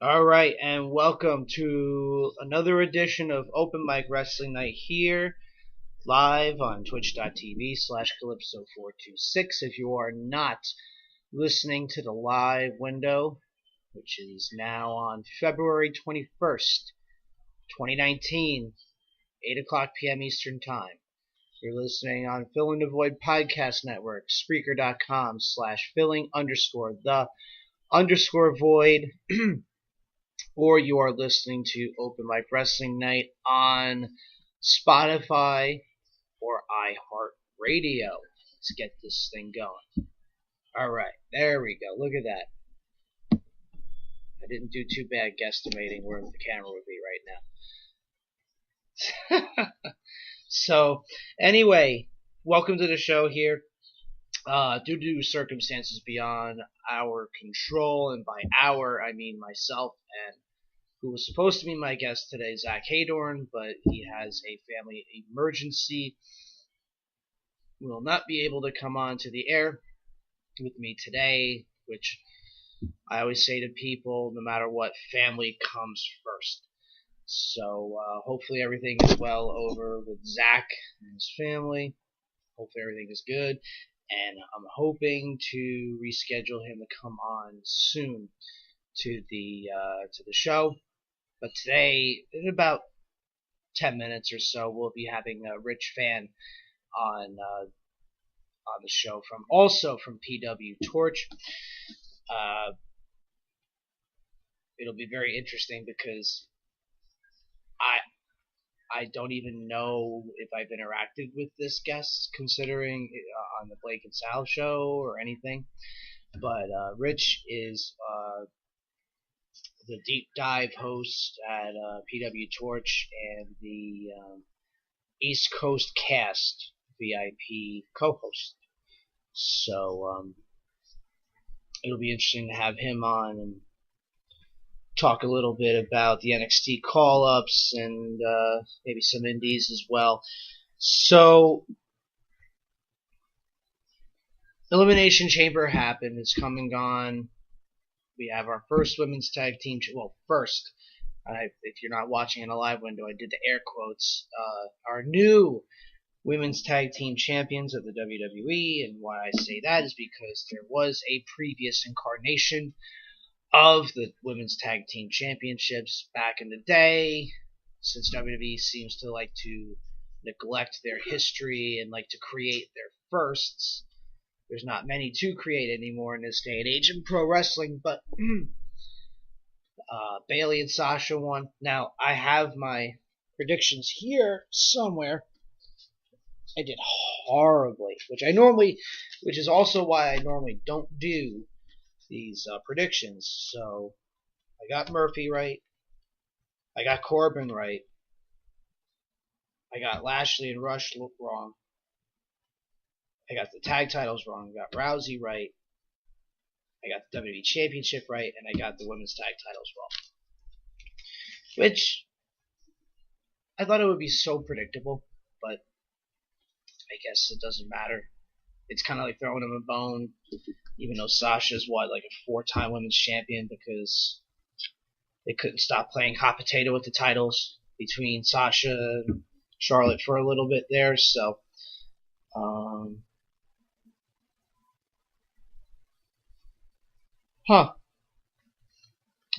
All right, and welcome to another edition of Open Mic Wrestling Night here, live on twitch.tv/Calypso426. If you are not listening to the live window, which is now on February 21st, 2019, 8 o'clock p.m. Eastern Time. You're listening on Filling the Void Podcast Network, Spreaker.com/filling_the_void. Or you are listening to Open Mic Wrestling Night on Spotify or iHeartRadio. Let's get this thing going. Alright, there we go. Look at that. I didn't do too bad guesstimating where the camera would be right now. So, anyway, welcome to the show here. Due to circumstances beyond our control, and by our, I mean myself and who was supposed to be my guest today, Zach Haydorn, but he has a family emergency. Will not be able to come on to the air with me today, which I always say to people, no matter what, family comes first. So hopefully everything is well over with Zach and his family. Hopefully everything is good. And I'm hoping to reschedule him to come on soon to the show. But today, in about 10 minutes or so, we'll be having Rich Fann on the show from PWTorch. It'll be very interesting because I don't even know if I've interacted with this guest, considering on the Blake and Sal show or anything. But Rich is the deep dive host at PWTorch and the East Coast Cast VIP co-host. So it'll be interesting to have him on and talk a little bit about the NXT call-ups and maybe some indies as well. So, Elimination Chamber happened. It's come and gone. We have our first women's tag team. First, if you're not watching in a live window, I did the air quotes. Our new women's tag team champions of the WWE, and why I say that is because there was a previous incarnation of the women's tag team championships back in the day, since WWE seems to like to neglect their history and like to create their firsts. There's not many to create anymore in this day and age in pro wrestling, but Bayley and Sasha won. Now, I have my predictions here somewhere. I did horribly, which is also why I normally don't do these predictions. So I got Murphy right. I got Corbin right. I got Lashley and Rush wrong. I got the tag titles wrong. I got Rousey right. I got the WWE Championship right, and I got the women's tag titles wrong. Which I thought it would be so predictable, but I guess it doesn't matter. It's kind of like throwing him a bone, even though Sasha's like a 4-time women's champion, because they couldn't stop playing hot potato with the titles between Sasha and Charlotte for a little bit there. So,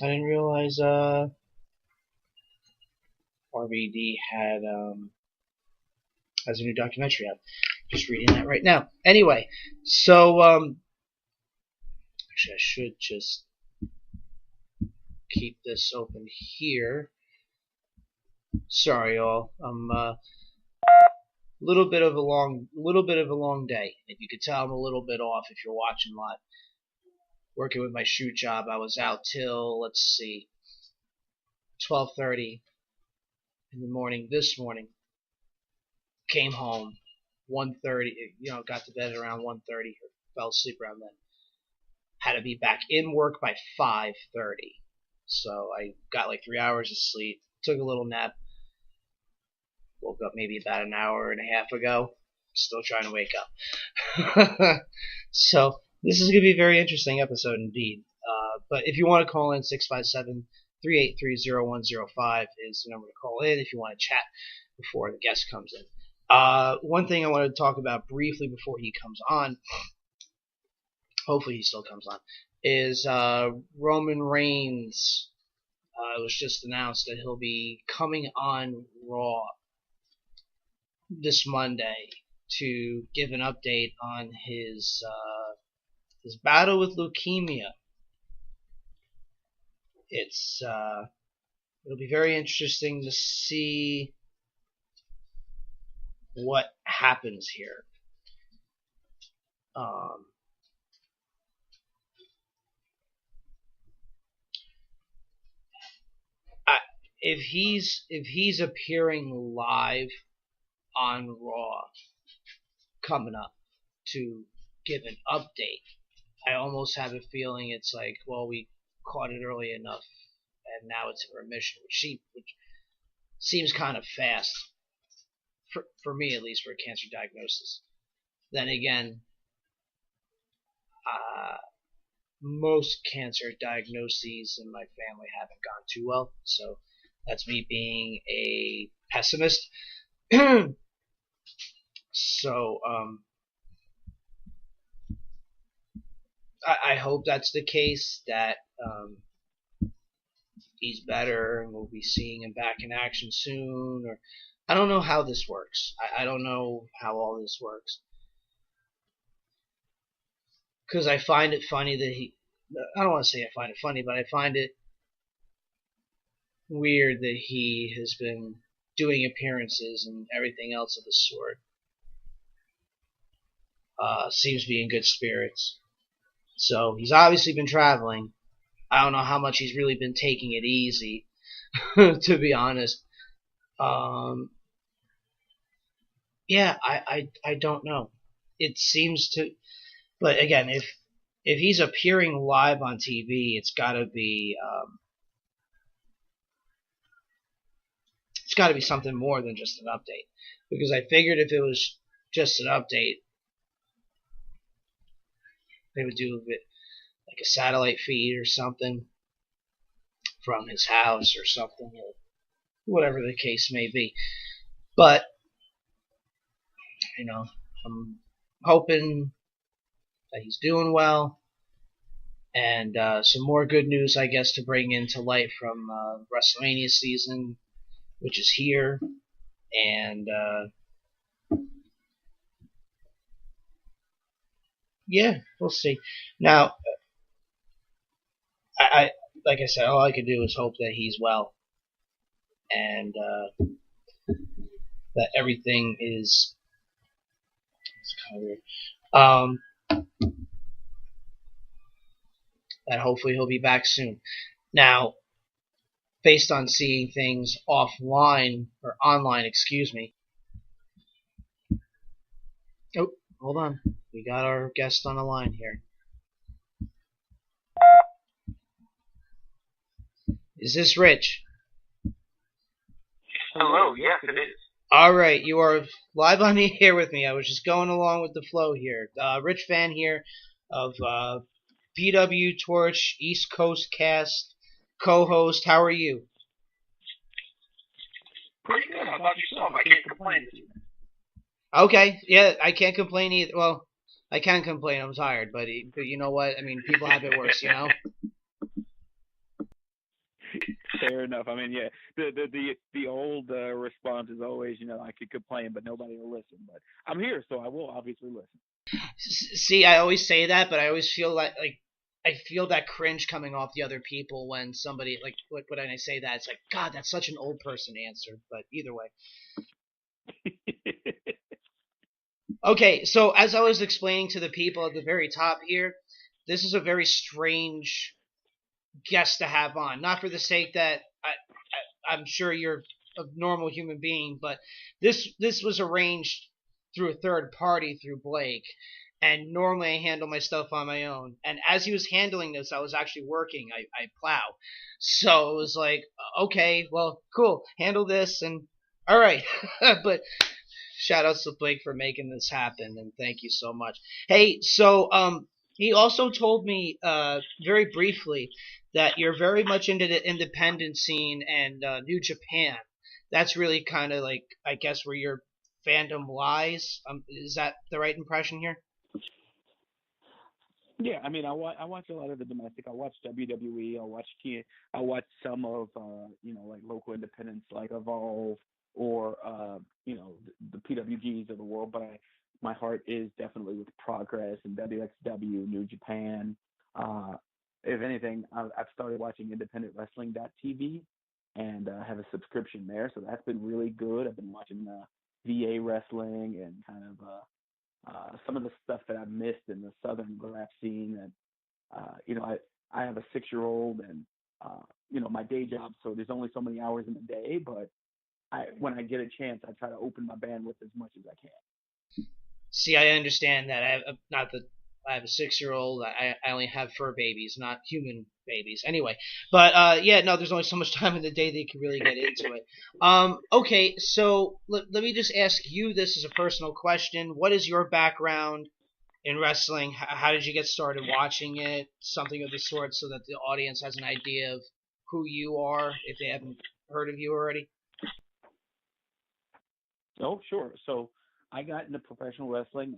I didn't realize RVD has a new documentary out. Just reading that right now. Anyway, so actually I should just keep this open here. Sorry, y'all. I'm little bit of a long day. If you could tell, I'm a little bit off if you're watching live. Working with my shoot job, I was out till 12:30 in the morning this morning. Came home 1:30. Got to bed around 1:30. Fell asleep around then. Had to be back in work by 5:30. So I got like 3 hours of sleep. Took a little nap. Woke up maybe about an hour and a half ago. Still trying to wake up. So this is going to be a very interesting episode indeed. But if you want to call in, 657-383-0105 is the number to call in if you want to chat before the guest comes in. One thing I wanted to talk about briefly before he comes on, hopefully he still comes on, is Roman Reigns. It was just announced that he'll be coming on Raw this Monday to give an update on his battle with leukemia. It'll be very interesting to see what happens here. If he's appearing live on Raw coming up to give an update, I almost have a feeling it's like, well, we caught it early enough and now it's in remission, which seems kind of fast for me, at least, for a cancer diagnosis. Then again, most cancer diagnoses in my family haven't gone too well, so that's me being a pessimist. So I hope that's the case, that he's better and we'll be seeing him back in action soon. Or I don't know how this works. I don't know how all this works. Because I find it funny that I don't want to say I find it funny, but I find it weird that he has been doing appearances and everything else of the sort. Seems to be in good spirits. So he's obviously been traveling. I don't know how much he's really been taking it easy, to be honest. Yeah, I don't know. It seems to, but again, if he's appearing live on TV, it's got to be something more than just an update. Because I figured if it was just an update, they would do a bit like a satellite feed or something from his house or something, or whatever the case may be. But I'm hoping that he's doing well, and some more good news, I guess, to bring into light from WrestleMania season, which is here, and yeah, we'll see. Now, I like I said, all I can do is hope that he's well, and that everything is. It's kind of weird. That hopefully he'll be back soon. Now, based on seeing things offline or online, excuse me. Oh, hold on. We got our guest on the line here. Is this Rich? Hello, yes it is. Alright, you are live on the air with me. I was just going along with the flow here. Rich Fann here of PWTorch, East Coast Cast, co-host. How are you? Pretty good. How about yourself? I can't complain. Okay, yeah, I can't complain either. Well, I can complain. I'm tired, but you know what? I mean, people have it worse, you know? Fair enough. I mean, yeah, the old response is always, I could complain, but nobody will listen. But I'm here, so I will obviously listen. See, I always say that, but I always feel like I feel that cringe coming off the other people when somebody when I say that, it's like, God, that's such an old person answer. But either way. Okay, so as I was explaining to the people at the very top here, this is a very strange guest to have on. Not for the sake that I'm sure you're a normal human being, but this was arranged through a third party, through Blake, and normally I handle my stuff on my own. And as he was handling this, I was actually working. I plow. So it was like, okay, well, cool, handle this, and all right. But shout outs to Blake for making this happen, and thank you so much. Hey, so He also told me very briefly that you're very much into the independent scene and New Japan. That's really kind of like, I guess, where your fandom lies. Is that the right impression here? Yeah, I mean, I watch a lot of the domestic. I watch WWE. I watch some of like local independents like Evolve or the PWGs of the world. But my heart is definitely with Progress and WXW, New Japan. Uh, if anything, I've started watching Independent Wrestling TV and have a subscription there, so that's been really good. I've been watching VA wrestling and kind of some of the stuff that I've missed in the Southern rap scene. And I have a 6-year-old and my day job, so there's only so many hours in a day. But when I get a chance, I try to open my bandwidth as much as I can. See, I understand that. I have not that I have a 6-year-old. I only have fur babies, not human babies. Anyway, but yeah, no, there's only so much time in the day that you can really get into it. Okay, so let me just ask you this as a personal question. What is your background in wrestling? How did you get started watching it? Something of the sort, so that the audience has an idea of who you are if they haven't heard of you already. Oh, sure. So I got into professional wrestling.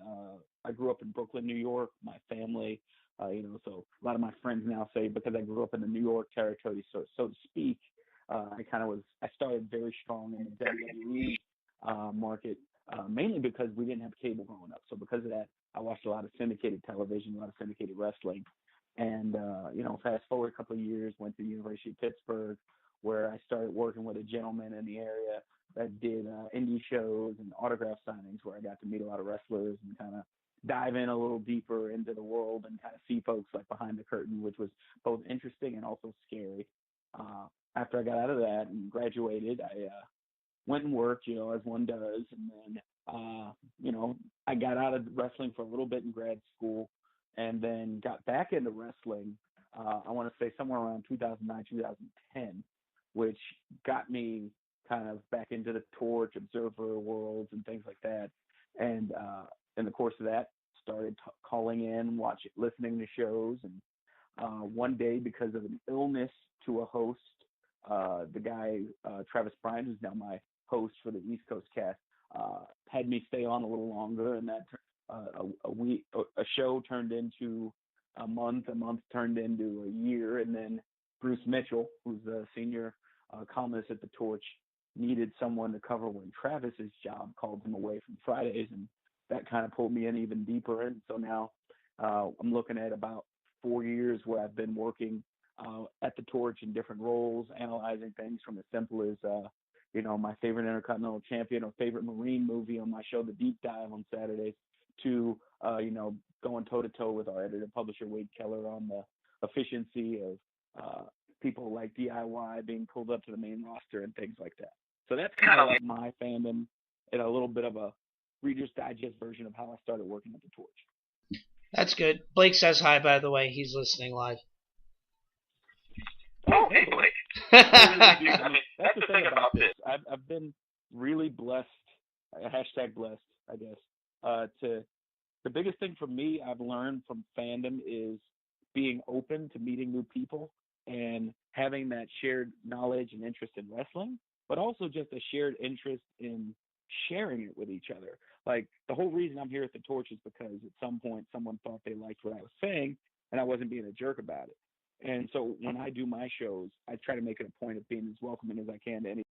I grew up in Brooklyn, New York. My family, so a lot of my friends now say because I grew up in the New York territory, so to speak, I started very strong in the WWE market, mainly because we didn't have cable growing up. So because of that, I watched a lot of syndicated television, a lot of syndicated wrestling. And, fast forward a couple of years, went to the University of Pittsburgh, where I started working with a gentleman in the area that did indie shows and autograph signings, where I got to meet a lot of wrestlers and kind of dive in a little deeper into the world and kind of see folks like behind the curtain, which was both interesting and also scary. After I got out of that and graduated, I went and worked, as one does, and then I got out of wrestling for a little bit in grad school, and then got back into wrestling. I want to say somewhere around 2009, 2010, which got me kind of back into the Torch, Observer worlds, and things like that. And in the course of that, started calling in, watching, listening to shows, and one day, because of an illness to a host, the guy Travis Bryan, who's now my host for the East Coast cast, had me stay on a little longer, and that a show turned into a month turned into a year, and then Bruce Mitchell, who's the senior columnist at the Torch, needed someone to cover when Travis's job called him away from Fridays, and that kind of pulled me in even deeper. And so now I'm looking at about 4 years where I've been working at the Torch in different roles, analyzing things from as simple as my favorite Intercontinental Champion or favorite Marine movie on my show, The Deep Dive, on Saturdays, to going toe to toe with our editor publisher Wade Keller on the efficiency of people like DIY being pulled up to the main roster and things like that. So that's kind of like my fandom and a little bit of a Reader's Digest version of how I started working at the Torch. That's good. Blake says hi, by the way. He's listening live. Oh, hey, Blake. I mean, that's the thing about this. I've been really blessed, hashtag blessed, I guess. The biggest thing for me I've learned from fandom is being open to meeting new people and having that shared knowledge and interest in wrestling, but also just a shared interest in sharing it with each other. Like, the whole reason I'm here at the Torch is because at some point someone thought they liked what I was saying and I wasn't being a jerk about it. And so when I do my shows, I try to make it a point of being as welcoming as I can to any